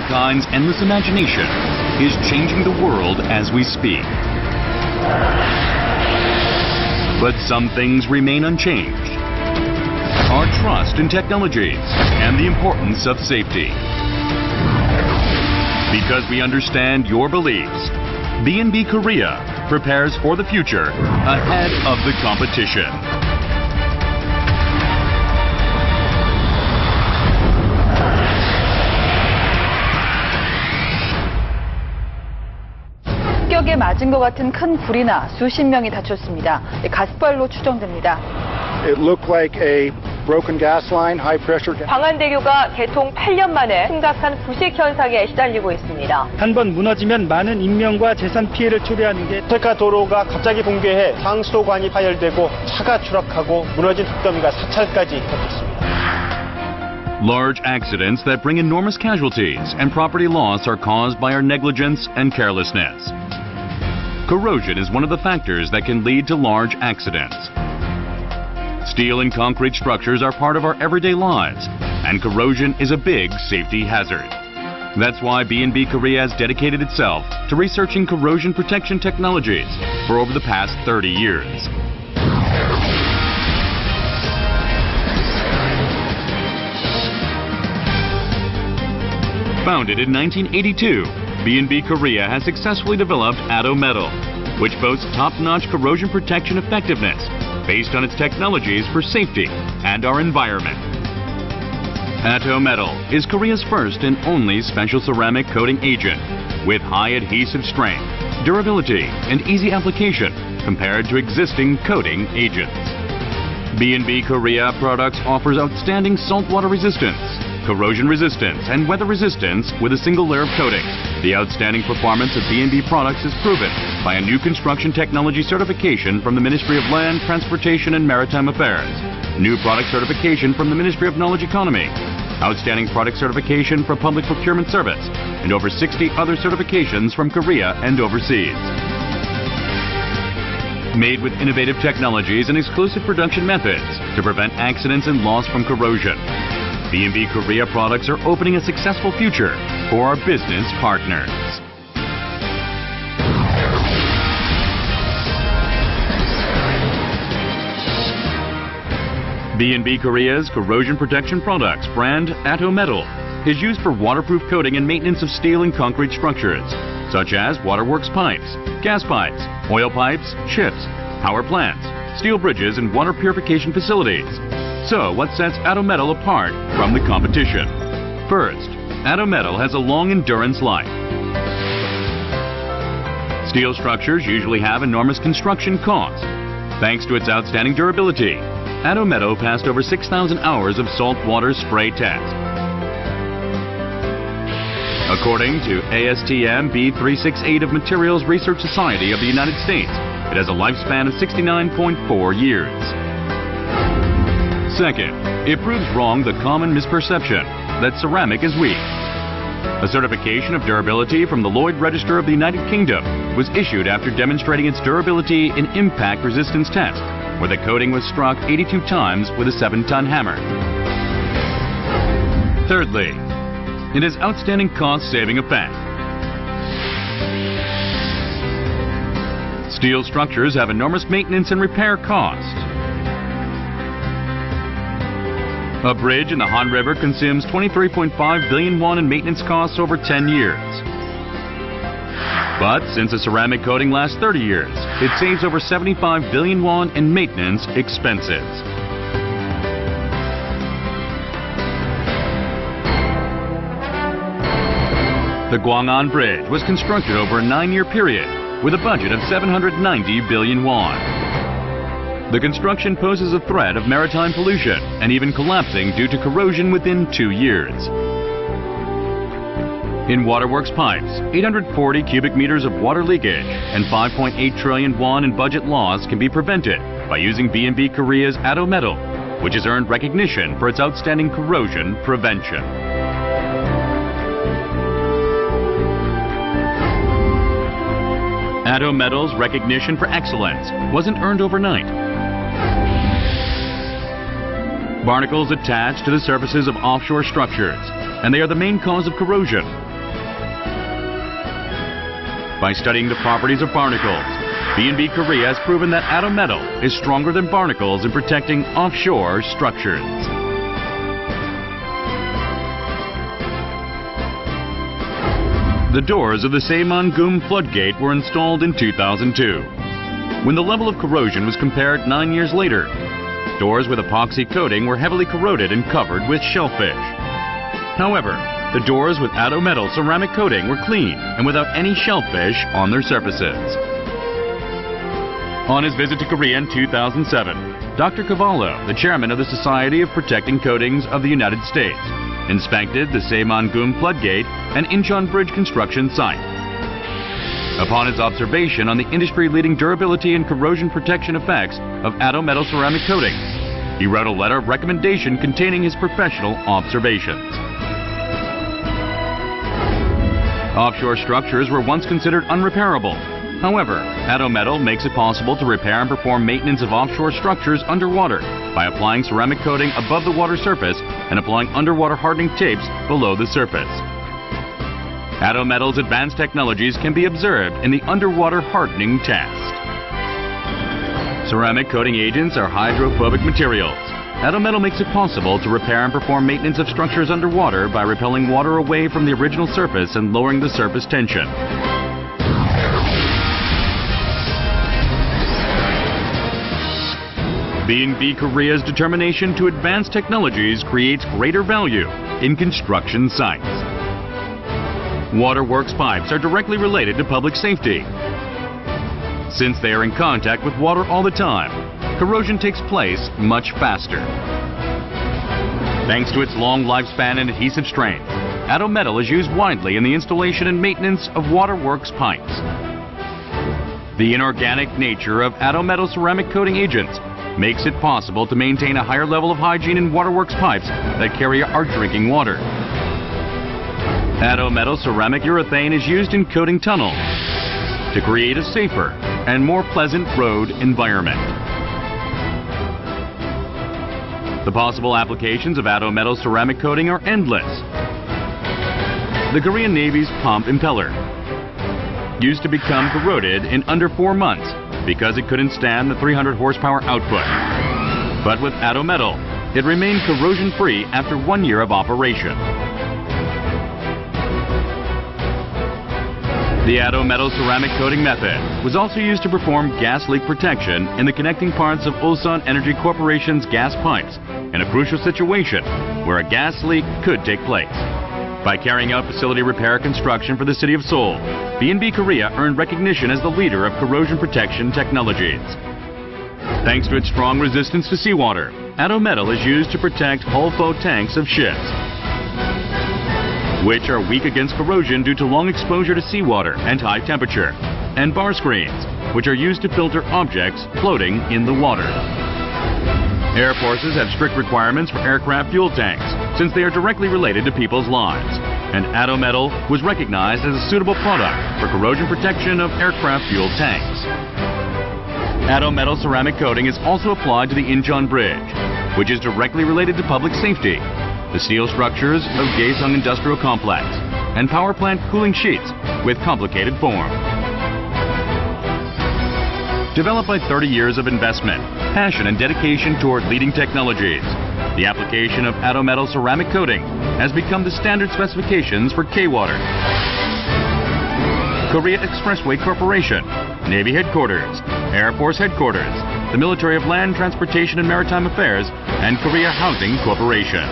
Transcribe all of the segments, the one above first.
mankind's endless imagination is changing the world as we speak. But some things remain unchanged. Our trust in technologies and the importance of safety. Because we understand your beliefs, B&B Korea prepares for the future ahead of the competition. 격에 맞은 것 같은 큰 불이나 수십 명이 다쳤습니다. 가스발로 추정됩니다. It looked like a broken gas line, high pressure gas. 광안대교가 개통 8년 만에 심각한 부식 현상에 시달리고 있습니다. 한 번 무너지면 많은 인명과 재산 피해를 초래하는 게 스테카 도로가 갑자기 붕괴해 상수도관이 파열되고 차가 추락하고 무너진 흙더미가 사찰까지 덮였습니다. Large accidents that bring enormous casualties and property loss are caused by our negligence and carelessness. Corrosion is one of the factors that can lead to large accidents. Steel and concrete structures are part of our everyday lives, and corrosion is a big safety hazard. That's why B&B Korea has dedicated itself to researching corrosion protection technologies for over the past 30 years. Founded in 1982, B&B Korea has successfully developed Atometal, which boasts top-notch corrosion protection effectiveness based on its technologies for safety and our environment. Atometal is Korea's first and only special ceramic coating agent with high adhesive strength, durability, and easy application compared to existing coating agents. B&B Korea products offers outstanding saltwater resistance, corrosion resistance, and weather resistance with a single layer of coating. The outstanding performance of B&B products is proven by a new construction technology certification from the Ministry of Land, Transportation, and Maritime Affairs, new product certification from the Ministry of Knowledge Economy, outstanding product certification for Public Procurement Service, and over 60 other certifications from Korea and overseas. Made with innovative technologies and exclusive production methods to prevent accidents and loss from corrosion, B&B Korea products are opening a successful future for our business partners. B&B Korea's corrosion protection products brand Atometal is used for waterproof coating and maintenance of steel and concrete structures, such as waterworks pipes, gas pipes, oil pipes, ships, power plants, steel bridges, and water purification facilities. So, what sets Atometal apart from the competition? First, Atometal has a long endurance life. Steel structures usually have enormous construction costs. Thanks to its outstanding durability, Atometal passed over 6,000 hours of saltwater spray test. According to ASTM B368 of Materials Research Society of the United States, it has a lifespan of 69.4 years. Second, it proves wrong the common misperception that ceramic is weak. A certification of durability from the Lloyd Register of the United Kingdom was issued after demonstrating its durability in impact resistance test, where the coating was struck 82 times with a 7-ton hammer. Thirdly, it has outstanding cost-saving effect. Steel structures have enormous maintenance and repair costs. A bridge in the Han River consumes 23.5 billion won in maintenance costs over 10 years. But since a ceramic coating lasts 30 years, it saves over 75 billion won in maintenance expenses. The Gwangan Bridge was constructed over a 9-year period with a budget of 790 billion won. The construction poses a threat of maritime pollution and even collapsing due to corrosion within 2 years. In waterworks pipes, 840 cubic meters of water leakage and 5.8 trillion won in budget loss can be prevented by using B&B Korea's Atometal, which has earned recognition for its outstanding corrosion prevention. Atometal's recognition for excellence wasn't earned overnight. Barnacles attach to the surfaces of offshore structures, and they are the main cause of corrosion. By studying the properties of barnacles, B&B Korea has proven that Atometal is stronger than barnacles in protecting offshore structures. The doors of the Saemangeum floodgate were installed in 2002. When the level of corrosion was compared 9 years later, doors with epoxy coating were heavily corroded and covered with shellfish. However, the doors with Atometal ceramic coating were clean and without any shellfish on their surfaces. On his visit to Korea in 2007, Dr. Cavallo, the chairman of the Society of Protecting Coatings of the United States, inspected the Saemangeum floodgate and Incheon Bridge construction site. Upon his observation on the industry-leading durability and corrosion protection effects of Atometal ceramic coating, he wrote a letter of recommendation containing his professional observations. Offshore structures were once considered unrepairable. However, Atometal makes it possible to repair and perform maintenance of offshore structures underwater by applying ceramic coating above the water surface and applying underwater hardening tapes below the surface. Atometal's advanced technologies can be observed in the underwater hardening test. Ceramic coating agents are hydrophobic materials. Atometal makes it possible to repair and perform maintenance of structures underwater by repelling water away from the original surface and lowering the surface tension. B&B Korea's determination to advance technologies creates greater value in construction sites. Waterworks pipes are directly related to public safety. Since they are in contact with water all the time, corrosion takes place much faster. Thanks to its long lifespan and adhesive strength, Atometal is used widely in the installation and maintenance of waterworks pipes. The inorganic nature of Atometal ceramic coating agents makes it possible to maintain a higher level of hygiene in waterworks pipes that carry our drinking water. Atometal ceramic urethane is used in coating tunnels to create a safer and more pleasant road environment. The possible applications of Atometal ceramic coating are endless. The Korean Navy's pump impeller used to become corroded in under 4 months because it couldn't stand the 300 horsepower output. But with Atometal, it remained corrosion-free after 1 year of operation. The Atometal ceramic coating method was also used to perform gas leak protection in the connecting parts of Ulsan Energy Corporation's gas pipes in a crucial situation where a gas leak could take place. By carrying out facility repair construction for the city of Seoul, B&B Korea earned recognition as the leader of corrosion protection technologies. Thanks to its strong resistance to seawater, Atometal is used to protect hull float tanks of ships, which are weak against corrosion due to long exposure to seawater and high temperature, and bar screens, which are used to filter objects floating in the water. Air forces have strict requirements for aircraft fuel tanks, since they are directly related to people's lives, and Atometal was recognized as a suitable product for corrosion protection of aircraft fuel tanks. Atometal ceramic coating is also applied to the Incheon Bridge, which is directly related to public safety, the steel structures of Gaesung Industrial Complex, and power plant cooling sheets with complicated form. Developed by 30 years of investment, passion, and dedication toward leading technologies, the application of Atometal ceramic coating has become the standard specifications for K-Water, Korea Expressway Corporation, Navy Headquarters, Air Force Headquarters, the Military of Land, Transportation and Maritime Affairs, and Korea Housing Corporation.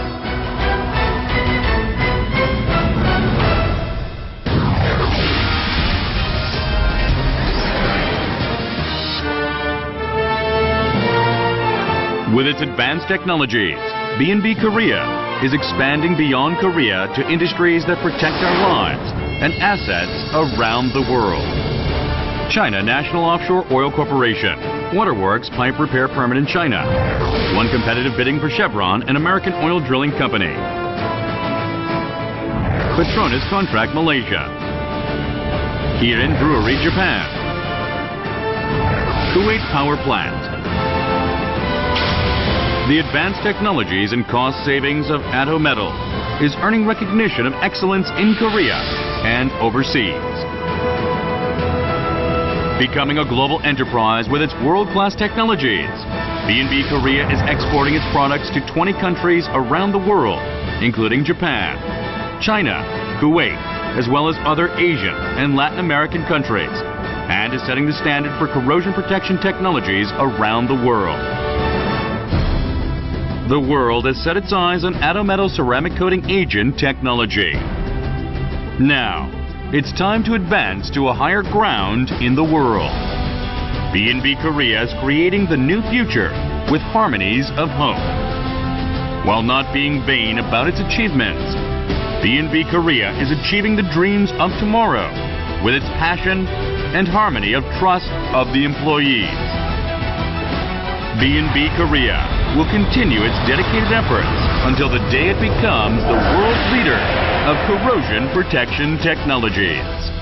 With its advanced technologies, B&B Korea is expanding beyond Korea to industries that protect our lives and assets around the world. China National Offshore Oil Corporation, Waterworks Pipe Repair Permit in China, won competitive bidding for Chevron, an American oil drilling company. Petronas Contract Malaysia, Kirin Brewery Japan, Kuwait Power Plant. The advanced technologies and cost savings of Atometal is earning recognition of excellence in Korea and overseas. Becoming a global enterprise with its world-class technologies, B&B Korea is exporting its products to 20 countries around the world, including Japan, China, Kuwait, as well as other Asian and Latin American countries, and is setting the standard for corrosion protection technologies around the world. The world has set its eyes on Atometal ceramic coating agent technology. Now, it's time to advance to a higher ground in the world. B&B Korea is creating the new future with harmonies of hope. While not being vain about its achievements, B&B Korea is achieving the dreams of tomorrow with its passion and harmony of trust of the employees. B&B Korea will continue its dedicated efforts until the day it becomes the world's leader of corrosion protection technologies.